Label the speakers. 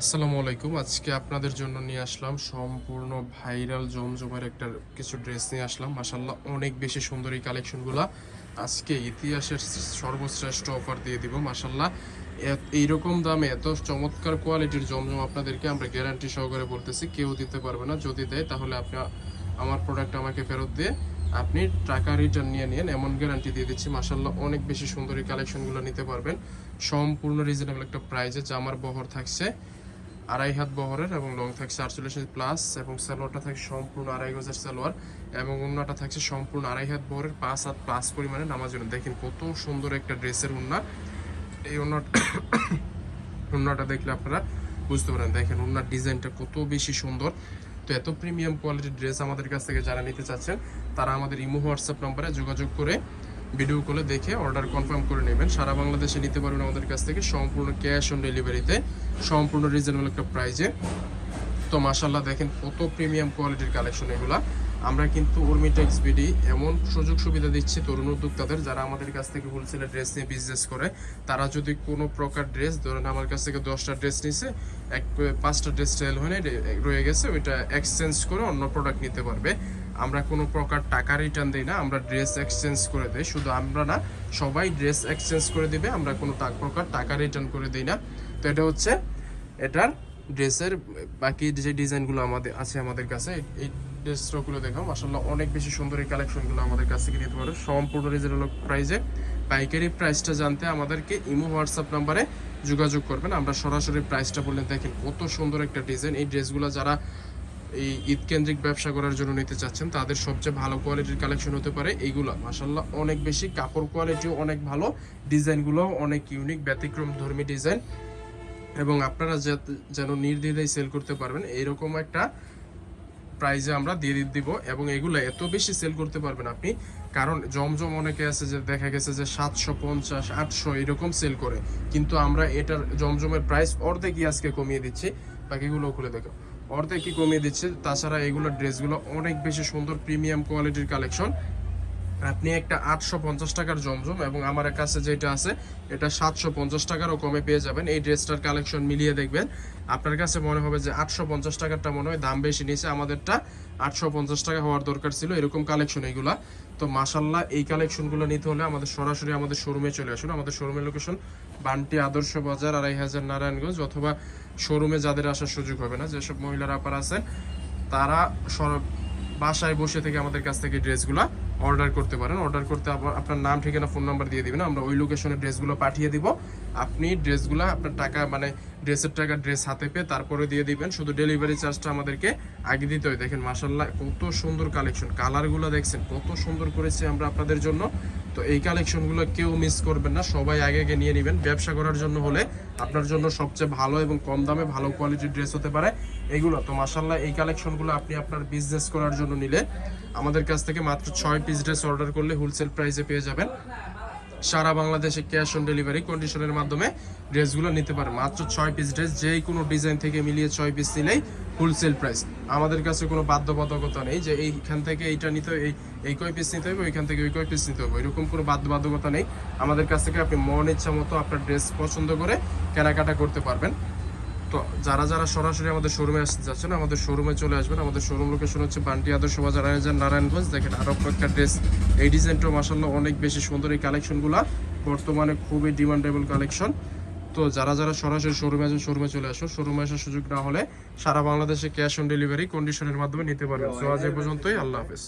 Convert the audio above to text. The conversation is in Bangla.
Speaker 1: আসসালামু আলাইকুম। আজকে আপনাদের জন্য নিয়ে আসলাম সম্পূর্ণ ভাইরাল জমজমের একটা কিছু ড্রেস নিয়ে আসলাম। মাশাআল্লাহ অনেক বেশি সুন্দর এই কালেকশনগুলা। আজকে ইতিহাসের সর্বশ্রেষ্ঠ অফার দিয়ে দিব। মাশাআল্লাহ এইরকম দামে এত চমৎকার কোয়ালিটির জমজম আপনাদেরকে আমরা গ্যারান্টি সহকারে বলতেছি কেউ দিতে পারবে না। যদি দেয় তাহলে আপনি আমার প্রোডাক্ট আমাকে ফেরত দিয়ে আপনি টাকা রিটার্ন নিয়ে নিন, এমন গ্যারান্টি দিয়ে দিচ্ছি। মাশাআল্লাহ অনেক বেশি সুন্দর এই কালেকশনগুলো নিতে পারবেন সম্পূর্ণ রিজনেবল একটা প্রাইসে। জামার বহর থাকছে 2.5 হাত বহরের এবং লং থাকছে 48 প্লাস এবং সালোয়ারটা থাকছে সম্পূর্ণ 2.5 গজের সালোয়ার এবং ওন্নাটা থাকছে সম্পূর্ণ 2.5 হাত বহরের 5 হাত প্লাস পরিমাণে নামার জন্য। দেখেন কত সুন্দর একটা ড্রেসের ওন্না। এই ওন্নাটা দেখলে আপনারা বুঝতে পারেন। দেখেন ওন্নার ডিজাইনটা কত বেশি সুন্দর। তো এত প্রিমিয়াম কোয়ালিটির ড্রেস আমাদের কাছ থেকে যারা নিতে চাচ্ছেন তারা আমাদের ইমো হোয়াটসঅ্যাপ নম্বরে যোগাযোগ করে ভিডিও কলে দেখে অর্ডার কনফার্ম করে নেবেন। সারা বাংলাদেশে নিতে পারবেন আমাদের কাছ থেকে সম্পূর্ণ ক্যাশ অন ডেলিভারিতে, সম্পূর্ণ রিজনেবল একটা প্রাইজে। তো মাশাআল্লাহ দেখেন কত প্রিমিয়াম কোয়ালিটির কালেকশন এগুলা। আমরা কিন্তু উর্মিটেক্স বিডি এমন সুযোগ সুবিধা দিচ্ছি তরুণ উদ্যোক্তাদের যারা আমাদের কাছ থেকে হোলসেলে ড্রেস নিয়ে বিজনেস করে। তারা যদি কোনো প্রকার ড্রেস ধরেন আমার কাছ থেকে 10টা ড্রেস নিছে, 5টা ড্রেস সেল হয়ে রয়ে গেছে, ওইটা এক্সচেঞ্জ করে অন্য প্রোডাক্ট নিতে পারবে। আমরা কোনো প্রকার টাকা রিটার্ন দিই না, আমরা ড্রেস এক্সচেঞ্জ করে দিই। শুধু আমরা না, সবাই ড্রেস এক্সচেঞ্জ করে দিবে, আমরা কোনো প্রকার টাকা রিটার্ন করে দিই না। তো এটা হচ্ছে এটার ড্রেসের বাকি যে ডিজাইনগুলো আমাদের আছে আমাদের কাছে। এই ড্রেসগুলো দেখো মাশাআল্লাহ অনেক বেশি সুন্দর। এই কালেকশনগুলো আমাদের কাছ থেকে নিতে পারো সম্পূর্ণ রিজনেবল প্রাইসে। পাইকারি প্রাইসটা জানতে আমাদেরকে ইমো হোয়াটসঅ্যাপ নাম্বারে যোগাযোগ করবেন। আমরা সরাসরি প্রাইসটা বললেন। দেখেন কত সুন্দর একটা ডিজাইন। এই ড্রেসগুলো যারা এই ঈদ কেন্দ্রিক ব্যবসা করার জন্য নিতে চাচ্ছেন তাদের সবচেয়ে ভালো কোয়ালিটির কালেকশন হতে পারে এইগুলো। মাশাআল্লাহ অনেক বেশি, কাপড় কোয়ালিটিও অনেক ভালো, ডিজাইনগুলো অনেক ইউনিক ব্যতিক্রম ধর্মী ডিজাইন এবং আপনারা যেন নির্দ্বিধায় সেল করতে পারবেন এইরকম একটা প্রাইজে আমরা দিয়ে দিব। এবং এগুলো এত বেশি সেল করতে পারবেন আপনি, কারণ জমজম অনেকে আছে যে দেখা গেছে যে 750 800 এরকম সেল করে, কিন্তু আমরা এটার জমজমের প্রাইস অর্ধেকই আজকে কমিয়ে দিচ্ছি। বাকিগুলো খুলে দেখো, অর্ধেকই কমিয়ে দিচ্ছে। তাছাড়া এগুলো ড্রেসগুলো অনেক বেশি সুন্দর প্রিমিয়াম কোয়ালিটির কালেকশন। আপনি একটা 850 টাকার জমজম এবং আমার কাছে যেটা আছে এটা 750 টাকারও কমে পেয়ে যাবেন। এই ড্রেসটার কালেকশন মিলিয়ে দেখবেন, আপনার কাছে মনে হবে যে 850 টাকারটা মনে হয় দাম বেশি নিয়েছে, আমাদেরটা 850 টাকা হওয়ার দরকার ছিল, এরকম কালেকশন এইগুলা। তো মাশাআল্লাহ এই কালেকশনগুলো নিতে হলে আমাদের সরাসরি আমাদের শোরুমে চলে আসুন। আমাদের শোরুমের লোকেশন বান্টি আদর্শ বাজার 2500 নারায়ণগঞ্জ। অথবা শোরুমে যাদের আসার সুযোগ হবে না, যেসব মহিলারা আপার আছেন তারা বাসায় বসে থেকে আমাদের কাছ থেকে ড্রেসগুলো অর্ডার করতে পারেন। অর্ডার করতে আপনার নাম, ঠিকানা, ফোন নাম্বার দিয়ে দিবেন, আমরা ওই লোকেশনে ড্রেসগুলো পাঠিয়ে দিব। আপনি ড্রেসগুলো আপনার টাকা মানে ড্রেসের টাকা ড্রেস হাতে পেয়ে তারপরে দিয়ে দিবেন। শুধু ডেলিভারি চার্জটা আমাদেরকে আগে দিতে হয়। দেখেন মাশাআল্লাহ কত সুন্দর কালেকশন, কালারগুলো দেখছেন কত সুন্দর করেছে আমরা আপনাদের জন্য। তো এই কালেকশনগুলো কেউ মিস করবেন না, সবাই আগে আগে নিয়ে নেবেন। ব্যবসা করার জন্য হলে আপনার জন্য সবচেয়ে ভালো এবং কম দামে ভালো কোয়ালিটির ড্রেস হতে পারে এগুলো। তো মাশাআল্লাহ এই কালেকশনগুলো আপনি আপনার বিজনেস করার জন্য নিলে আমাদের কাছ থেকে মাত্র 6 পিস ড্রেস অর্ডার করলে হোলসেল প্রাইসে পেয়ে যাবেন। সারা বাংলাদেশে ক্যাশ অন ডেলিভারি কন্ডিশনের মাধ্যমে ড্রেসগুলো নিতে পারেন। মাত্র 6 পিস ড্রেস, যে কোনো ডিজাইন থেকে মিলিয়ে 6 পিস নিলেই হোলসেল প্রাইস। আমাদের কাছে কোনো বাধ্যবাধকতা নেই যে এইখান থেকে এইটা নিতে হবে, এই কয় পিস নিতে হবে, ওইখান থেকে ওই কয় পিস নিতে হবে, এরকম কোনো বাধ্যবাধকতা নেই। আমাদের কাছ থেকে আপনি মন ইচ্ছা মতো আপনার ড্রেস পছন্দ করে কেনাকাটা করতে পারবেন। তো যারা যারা সরাসরি আমাদের শোরুমে আসতে যাচ্ছেন আমাদের শোরুমে চলে আসবেন। আমাদের শোরুম লোকেশন হচ্ছে বান্টি আদর্শ বাজার নারায়ণগঞ্জ। দেখেন আরো একটা ড্রেস, এই ডিজাইনটাও মাশাআল্লাহ অনেক বেশি সুন্দর। এই কালেকশনগুলো বর্তমানে খুবই ডিমান্ডেবল কালেকশন। তো যারা যারা সরাসরি শোরুমে আসেন শোরুমে চলে আসুন। শোরুমে আসার সুযোগ না হলে সারা বাংলাদেশে ক্যাশ অন ডেলিভারি কন্ডিশনের মাধ্যমে নিতে পারবেন। তো আজ এই পর্যন্তই, আল্লাহ হাফেজ।